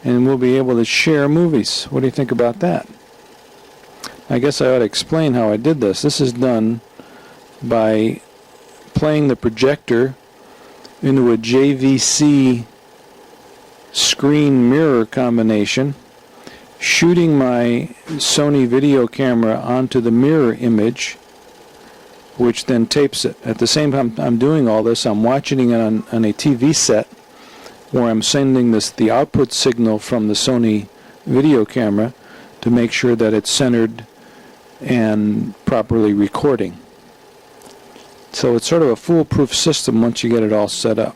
and we'll be able to share movies. What do you think about that? I guess I ought to explain how I did this. This is done by playing the projector into a JVC screen mirror combination, shooting my Sony video camera onto the mirror image, which then tapes it. At the same time I'm doing all this, I'm watching it on a TV set where I'm sending the output signal from the Sony video camera to make sure that it's centered and properly recording. So it's sort of a foolproof system once you get it all set up.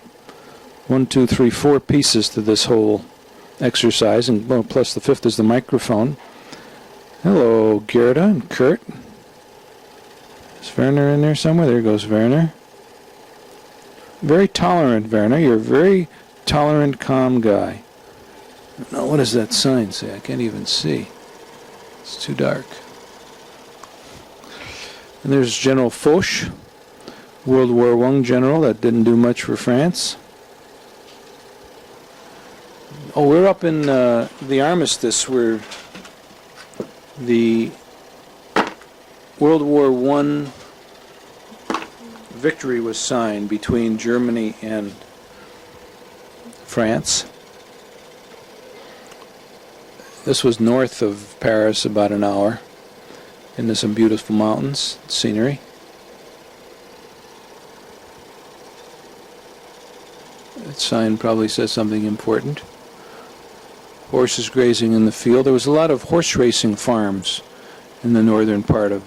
1, 2, 3, 4 pieces to this whole exercise, and well, plus the fifth is the microphone. Hello, Gerda and Kurt. Is Werner in there somewhere? There goes Werner. Very tolerant, Werner. You're a very tolerant, calm guy. Now, what does that sign say? I can't even see. It's too dark. And there's General Foch, World War I general that didn't do much for France. Oh, we're up in the armistice where the World War I victory was signed between Germany and France. This was north of Paris, about an hour, into some beautiful mountains, scenery. That sign probably says something important. Horses grazing in the field. There was a lot of horse racing farms in the northern part of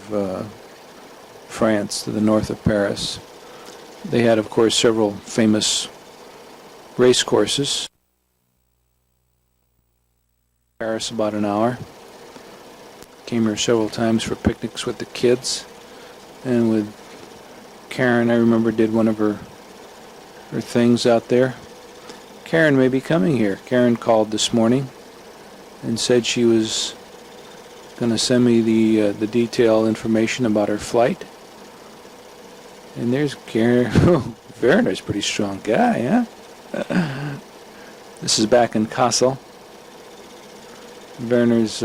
France, to the north of Paris. They had, of course, several famous race courses. Paris, about an hour. Came here several times for picnics with the kids, and with Karen, I remember, did one of her things out there. Karen may be coming here. Karen called this morning and said she was going to send me the detailed information about her flight. And there's Karen. Oh, Werner's a pretty strong guy, huh? This is back in Kassel. Werner's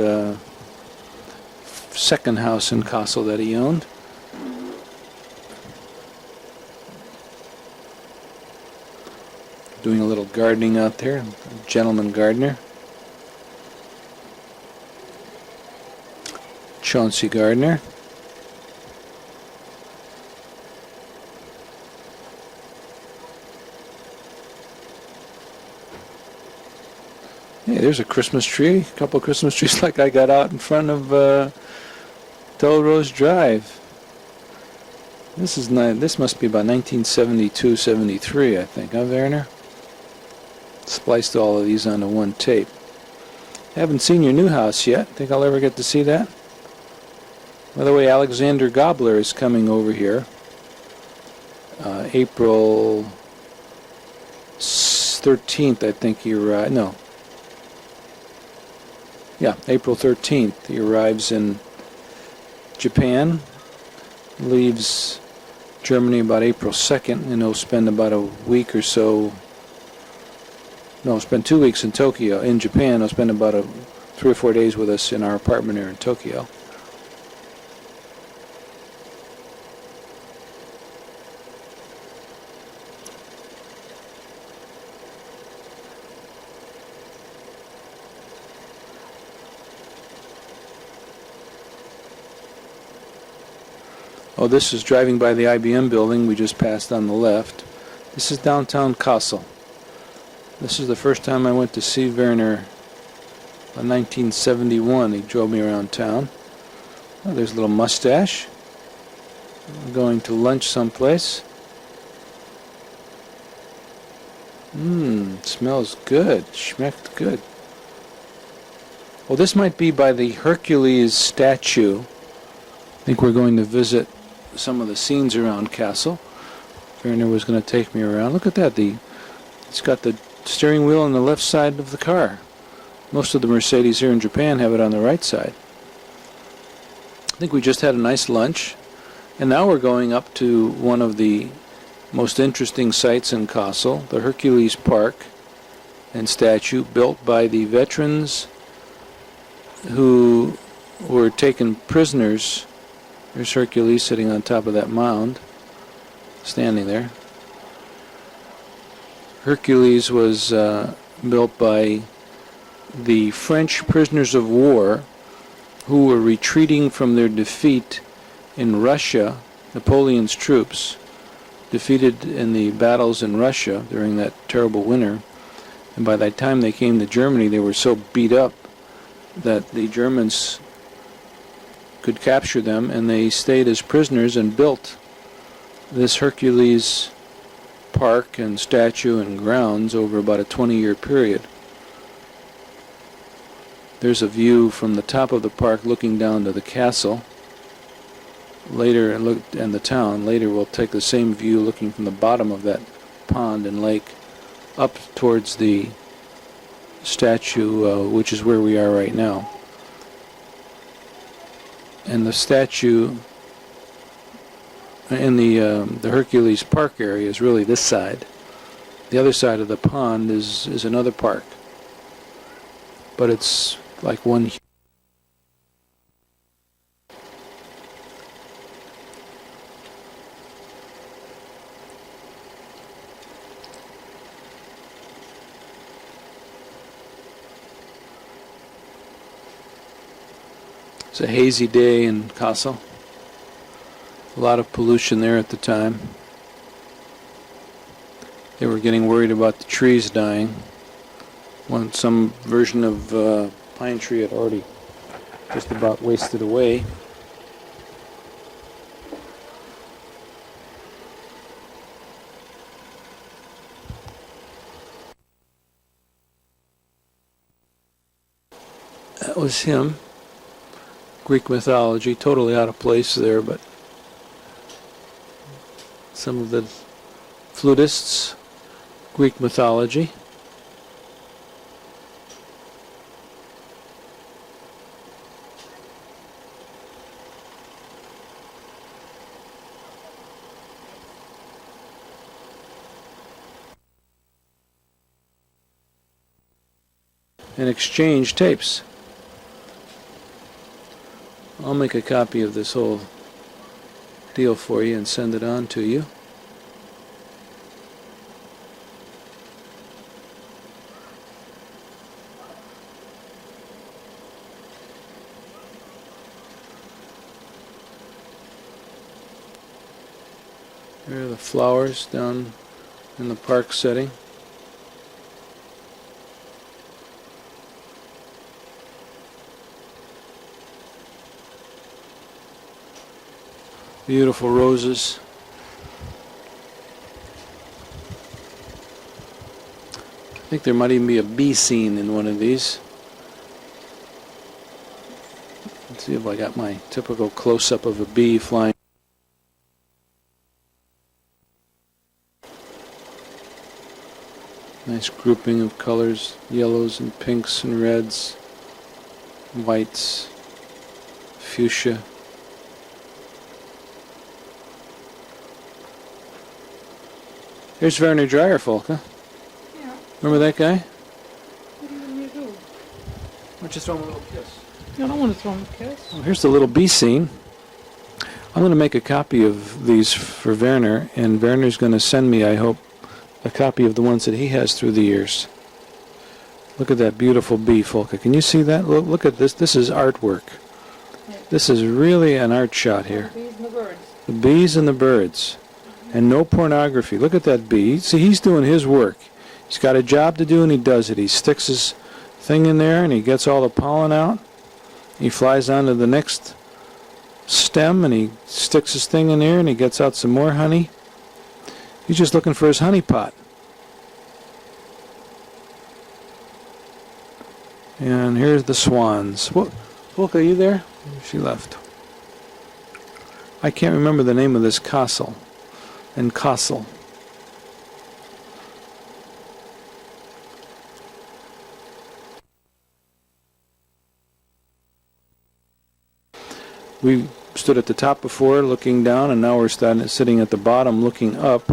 second house in Kassel that he owned. Doing a little gardening out there, a gentleman gardener. Chauncey Gardner. Hey, there's a Christmas tree, a couple of Christmas trees like I got out in front of Toll Rose Drive. This is this must be about 1972-73, I think, huh, Werner? Spliced all of these onto one tape. Haven't seen your new house yet. Think I'll ever get to see that? By the way, Alexander Gobler is coming over here. April 13th, I think he arrived. No. Yeah, April 13th. He arrives in Japan, leaves Germany about April 2nd, and he'll spend about a week or so. No, spend 2 weeks in Tokyo. In Japan, he'll spend about 3 or 4 days with us in our apartment here in Tokyo. Oh, this is driving by the IBM building we just passed on the left. This is downtown Kassel. This is the first time I went to see Werner in 1971. He drove me around town. Oh, there's a little mustache. I'm going to lunch someplace. Smells good. Schmeckt good. Well, this might be by the Hekules statue. I think we're going to visit some of the scenes around Kassel. Werner was going to take me around. Look at that. It's got the steering wheel on the left side of the car. Most of the Mercedes here in Japan have it on the right side. I think we just had a nice lunch, and now we're going up to one of the most interesting sites in Kassel, the Hekules Park. and statue built by the veterans who were taken prisoners. There's Hercules sitting on top of that mound, standing there. Hercules was built by the French prisoners of war who were retreating from their defeat in Russia. Napoleon's troops, defeated in the battles in Russia during that terrible winter, and by the time they came to Germany, they were so beat up that the Germans could capture them, and they stayed as prisoners and built this Hercules park and statue and grounds over about a 20-year period. There's a view from the top of the park looking down to the Kassel. Later, and the town. Later, we'll take the same view looking from the bottom of that pond and lake up towards the statue, which is where we are right now. And the statue in the Hercules Park area is really this side. The other side of the pond is another park, but it's like one. It's a hazy day in Kassel. A lot of pollution there at the time. They were getting worried about the trees dying. Some version of pine tree had already just about wasted away. That was him. Greek mythology, totally out of place there, but some of the flutists, Greek mythology. And exchange tapes. I'll make a copy of this whole deal for you and send it on to you. There are the flowers down in the park setting. Beautiful roses. I think there might even be a bee scene in one of these. Let's see if I got my typical close-up of a bee flying. Nice grouping of colors, yellows and pinks and reds, whites, fuchsia. Here's Werner Dreyer, Volker. Yeah. Remember that guy? What do you want me to do? Why don't you throw him a little kiss? I don't want to throw him a kiss. Well, here's the little bee scene. I'm going to make a copy of these for Werner, and Werner's going to send me, I hope, a copy of the ones that he has through the years. Look at that beautiful bee, Volker. Can you see that? Look at this. This is artwork. Yeah. This is really an art shot here. The bees and the birds. The bees and the birds. And no pornography. Look at that bee. See, he's doing his work. He's got a job to do, and he does it. He sticks his thing in there, and he gets all the pollen out. He flies on to the next stem, and he sticks his thing in there, and he gets out some more honey. He's just looking for his honey pot. And here's the swans. Volker, are you there? She left. I can't remember the name of this Kassel. And Kassel. We stood at the top before looking down, and now we're sitting at the bottom looking up.